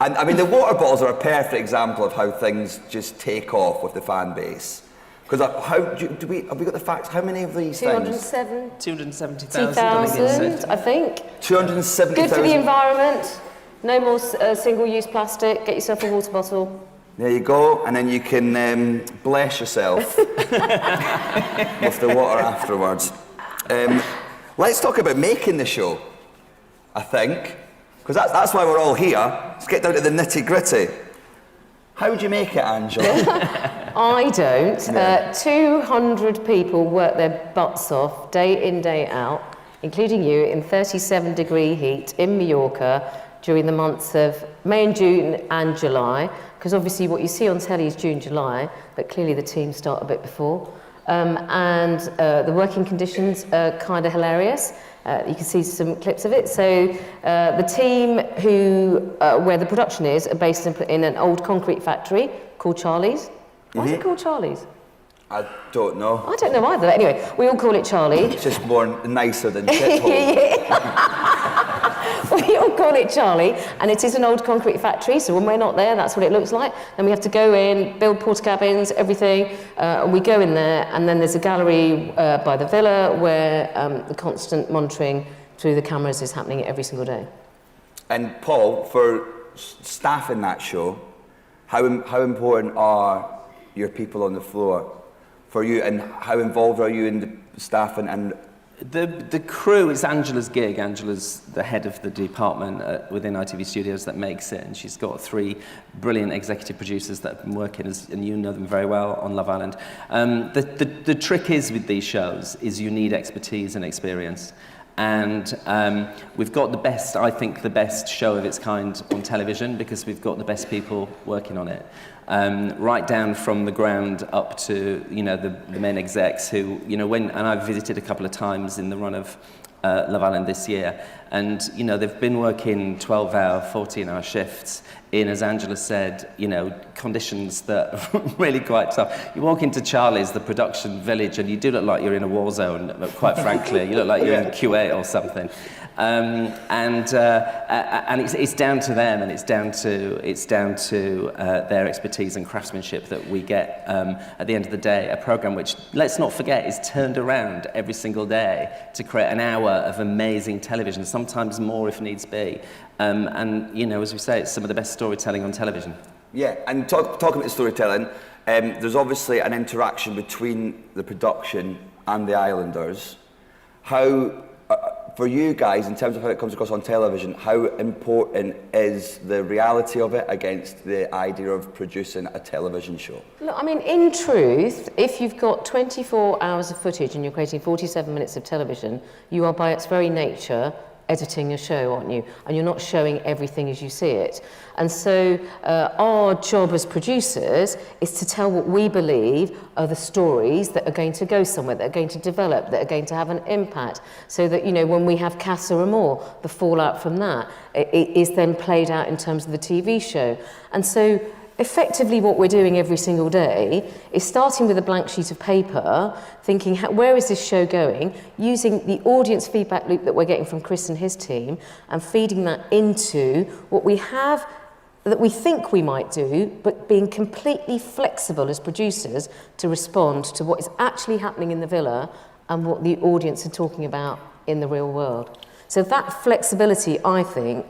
And I mean, the water bottles are a perfect example of how things just take off with the fan base. Because have we got the facts? How many of these things? 270,000, I think. 270,000. Good for the environment. No more single-use plastic. Get yourself a water bottle. There you go, and then you can bless yourself with the water afterwards. Let's talk about making the show, I think, because that's why we're all here. Let's get down to the nitty-gritty. How would you make it, Angela? I don't. 200 people work their butts off day in, day out, including you, in 37-degree heat in Mallorca during the months of May and June and July, because obviously what you see on telly is June, July, but clearly the teams start a bit before. The working conditions are kind of hilarious. You can see some clips of it. So the team where the production is are based in an old concrete factory called Charlie's. Why is it called Charlie's? I don't know. I don't know either. Anyway, we all call it Charlie. It's just more nicer than shithole. We all call it Charlie, and it is an old concrete factory, so when we're not there, that's what it looks like. Then we have to go in, build porta cabins, everything, and we go in there, and then there's a gallery by the villa where the constant monitoring through the cameras is happening every single day. And Paul, for staff in that show, how important are your people on the floor for you, and how involved are you in the staff and The crew is Angela's gig. Angela's the head of the department within ITV Studios that makes it, and she's got 3 brilliant executive producers that have been working, and you know them very well, on Love Island. The trick is with these shows is you need expertise and experience. And we've got I think the best show of its kind on television because we've got the best people working on it. Right down from the ground up to, the main execs who, and I've visited a couple of times in the run of Love Island this year, and, they've been working 12-hour, 14-hour shifts in, as Angela said, conditions that are really quite tough. You walk into Charlie's, the production village, and you do look like you're in a war zone, quite frankly. You look like you're in Kuwait or something. And it's down to them, and it's down to their expertise and craftsmanship that we get at the end of the day. A program which, let's not forget, is turned around every single day to create an hour of amazing television, sometimes more if needs be. As we say, it's some of the best storytelling on television. Yeah, and talking about storytelling, there's obviously an interaction between the production and the Islanders. How, for you guys, in terms of how it comes across on television, how important is the reality of it against the idea of producing a television show? Look, I mean, in truth, if you've got 24 hours of footage and you're creating 47 minutes of television, you are by its very nature editing a show, aren't you? And you're not showing everything as you see it. And so our job as producers is to tell what we believe are the stories that are going to go somewhere, that are going to develop, that are going to have an impact, so that, when we have Casa Amor, the fallout from that, it is then played out in terms of the TV show. And so effectively what we're doing every single day is starting with a blank sheet of paper, thinking, where is this show going, using the audience feedback loop that we're getting from Chris and his team, and feeding that into what we have that we think we might do, but being completely flexible as producers to respond to what is actually happening in the villa and what the audience are talking about in the real world. So that flexibility, I think,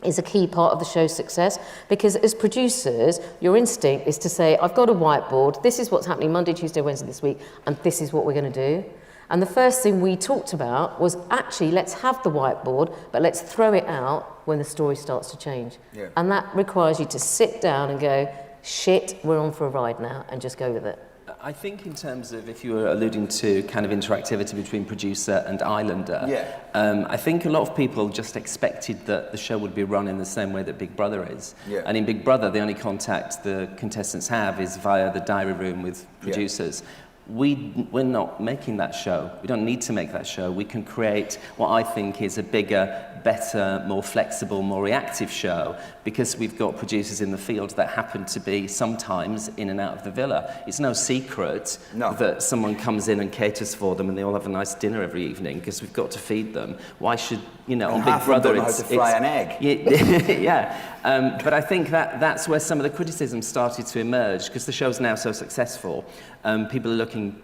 is a key part of the show's success, because as producers, your instinct is to say, I've got a whiteboard, this is what's happening Monday, Tuesday, Wednesday this week, and this is what we're going to do. And the first thing we talked about was, actually, let's have the whiteboard, but let's throw it out when the story starts to change. Yeah. And that requires you to sit down and go, shit, we're on for a ride now, and just go with it. I think in terms of, if you were alluding to kind of interactivity between producer and Islander, I think a lot of people just expected that the show would be run in the same way that Big Brother is. Yeah. And in Big Brother, the only contact the contestants have is via the diary room with producers. we're not making that show. We don't need to make that show. We can create what I think is a bigger, better, more flexible, more reactive show, because we've got producers in the field that happen to be sometimes in and out of the villa. It's no secret that someone comes in and caters for them and they all have a nice dinner every evening, because we've got to feed them. Why should, you know, on Big Brother, don't know how to fry an egg. Yeah. But I think that's where some of the criticism started to emerge, because the show's now so successful. People are looking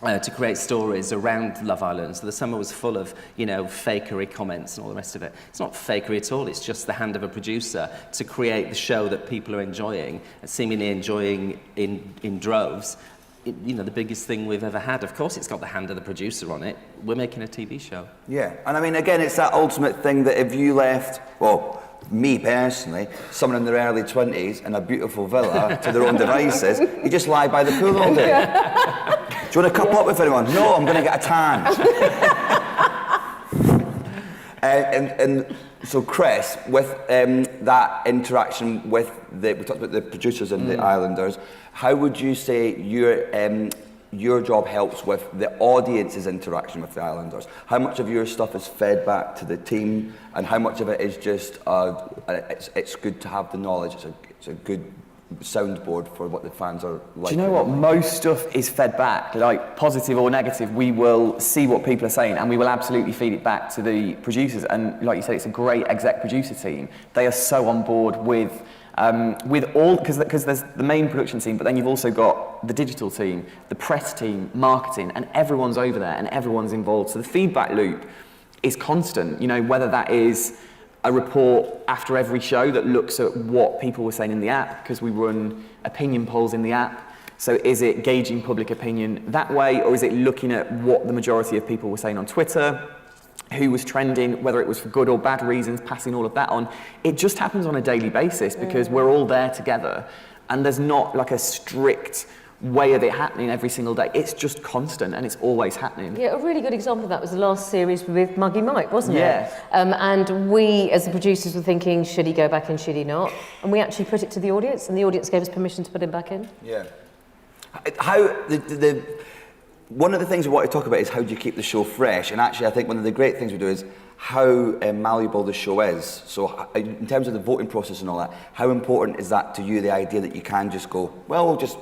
to create stories around Love Island. So the summer was full of, you know, fakery comments and all the rest of it. It's not fakery at all. It's just the hand of a producer to create the show that people are enjoying, seemingly enjoying in droves. You know, the biggest thing we've ever had. Of course, it's got the hand of the producer on it. We're making a TV show. Yeah, and I mean, again, it's that ultimate thing that if you left, well, me personally, someone in their early 20s in a beautiful villa to their own devices, you just lie by the pool all day. Do you want to couple up with anyone? No, I'm going to get a tan. and so, Chris, with that interaction with we talked about the producers and the Islanders, how would you say your job helps with the audience's interaction with the Islanders? How much of your stuff is fed back to the team, and how much of it is just it's good to have the knowledge, it's a good soundboard for what the fans are like? Do you know what? Most stuff is fed back, like positive or negative. We will see what people are saying and we will absolutely feed it back to the producers. And like you said, it's a great exec producer team. They are so on board with all, because there's the main production team, but then you've also got the digital team, the press team, marketing, and everyone's over there and everyone's involved. So the feedback loop is constant, you know, whether that is a report after every show that looks at what people were saying in the app, because we run opinion polls in the app. So is it gauging public opinion that way, or is it looking at what the majority of people were saying on Twitter, who was trending, whether it was for good or bad reasons, passing all of that on? It just happens on a daily basis because we're all there together, and there's not like a strict way of it happening every single day. It's just constant and it's always happening. Yeah, a really good example of that was the last series with Muggy Mike, wasn't Yeah. it? And we, as the producers, were thinking, should he go back in, should he not? And we actually put it to the audience, and the audience gave us permission to put him back in. Yeah. How one of the things we want to talk about is how do you keep the show fresh? And actually, I think one of the great things we do is how malleable the show is. So in terms of the voting process and all that, how important is that to you, the idea that you can just go, well, we'll just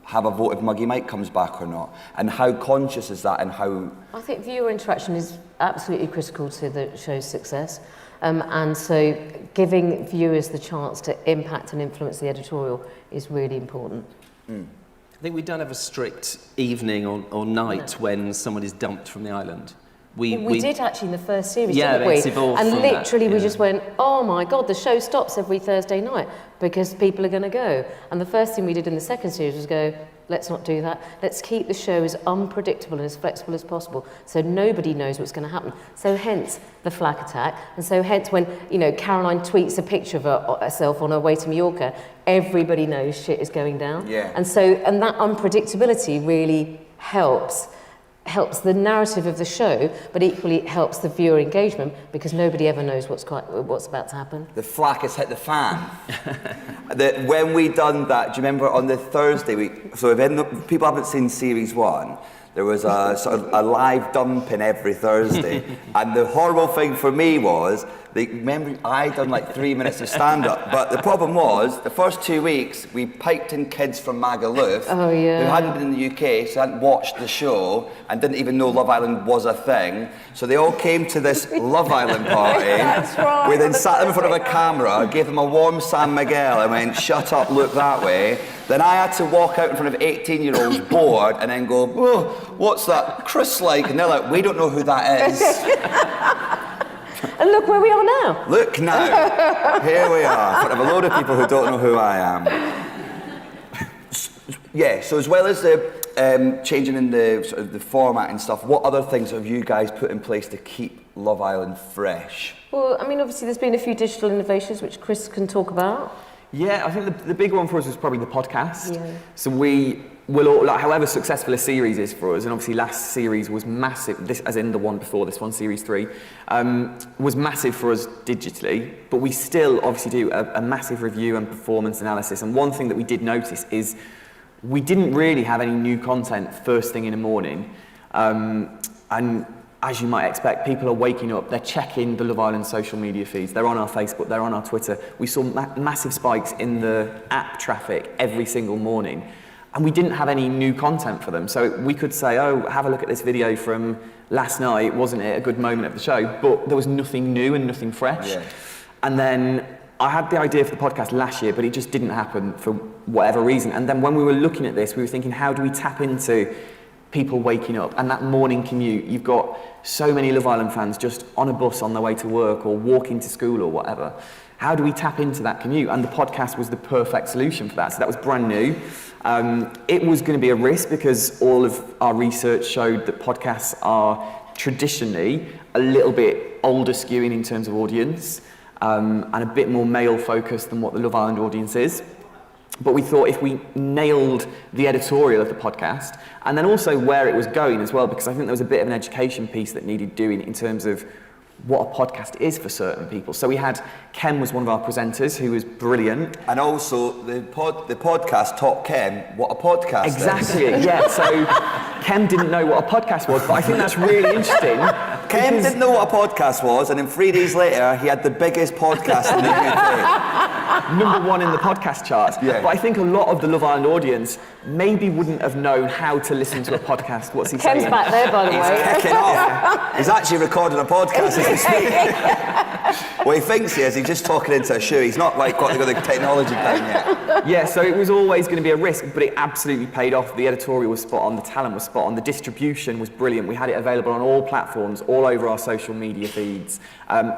have a vote if Muggy Mike comes back or not? And how conscious is that, and how... I think viewer interaction is absolutely critical to the show's success. And so giving viewers the chance to impact and influence the editorial is really important. I think we don't have a strict evening or night when someone is dumped from the island. We did actually in the first series, Yeah, didn't we? it's evolved And from literally that, we yeah. just went, oh my God, the show stops every Thursday night because people are going to go. And the first thing we did in the second series was go, let's not do that. Let's keep the show as unpredictable and as flexible as possible so nobody knows what's going to happen. So hence the flak attack. And so hence when, you know, Caroline tweets a picture of herself on her way to Mallorca, everybody knows shit is going down. Yeah. And that unpredictability really helps the narrative of the show, but equally it helps the viewer engagement because nobody ever knows what's about to happen. The flak has hit the fan. When we done that, do you remember on the Thursday, so if people haven't seen series 1, there was a sort of a live dumping every Thursday. And the horrible thing for me was, remember, I done like 3 minutes of stand-up, but the problem was, the first 2 weeks, we piped in kids from Magaluf, who hadn't been in the UK, so hadn't watched the show, and didn't even know Love Island was a thing. So they all came to this Love Island party. That's right. We then sat them in front of a camera, gave them a warm San Miguel, and went, shut up, look that way. Then I had to walk out in front of 18-year-olds bored and then go, whoa, what's that Chris like? And they're like, we don't know who that is. And look where we are now. Look now, here we are, in front of a load of people who don't know who I am. Yeah, so as well as the changing in the sort of the format and stuff, what other things have you guys put in place to keep Love Island fresh? Well, I mean, obviously there's been a few digital innovations which Chris can talk about. Yeah, I think the big one for us was probably the podcast. Yeah. So we will all, like, however successful a series is for us, and obviously last series was massive, this as in the one before this one, series 3, was massive for us digitally, but we still obviously do a massive review and performance analysis. And one thing that we did notice is we didn't really have any new content first thing in the morning. And as you might expect, people are waking up, they're checking the Love Island social media feeds, they're on our Facebook, they're on our Twitter. We saw massive spikes in the app traffic every single morning, and we didn't have any new content for them. So we could say, oh, have a look at this video from last night, wasn't it a good moment of the show? But there was nothing new and nothing fresh. Yeah. And then I had the idea for the podcast last year, but it just didn't happen for whatever reason. And then when we were looking at this, we were thinking, how do we tap into people waking up and that morning commute? You've got so many Love Island fans just on a bus on their way to work or walking to school or whatever. How do we tap into that commute? And the podcast was the perfect solution for that. So that was brand new. It was going to be a risk because all of our research showed that podcasts are traditionally a little bit older skewing in terms of audience, and a bit more male focused than what the Love Island audience is. But we thought if we nailed the editorial of the podcast, and then also where it was going as well, because I think there was a bit of an education piece that needed doing in terms of what a podcast is for certain people. So we had, Ken was one of our presenters who was brilliant. And also the podcast taught Ken what a podcast is. Exactly, yeah. So Ken didn't know what a podcast was, but I think that's really interesting. Ken didn't know what a podcast was, and then 3 days later, he had the biggest podcast in the UK. Number 1 in the podcast charts. Yeah. But I think a lot of the Love Island audience maybe wouldn't have known how to listen to a podcast. What's he saying? Ken's back there, by the way. He's kicking off. He's actually recording a podcast as we speak. Well, he thinks he is. He's just talking into a shoe. He's not like got the technology down yet. Yeah, so it was always going to be a risk, but it absolutely paid off. The editorial was spot on, the talent was spot on, the distribution was brilliant. We had it available on all platforms, all over our social media feeds.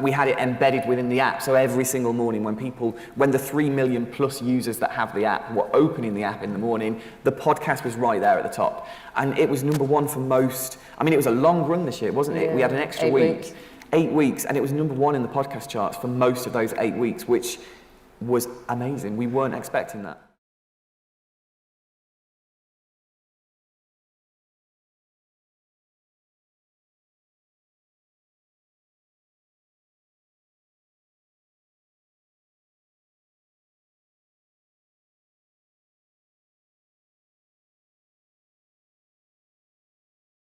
We had it embedded within the app, so every single morning when the 3 million plus users that have the app were opening the app in the morning, the podcast was right there at the top. And it was number 1 for most. I mean, it was a long run this year, wasn't it? We had an extra week. 8 weeks, and it was number 1 in the podcast charts for most of those 8 weeks, which was amazing. We weren't expecting that.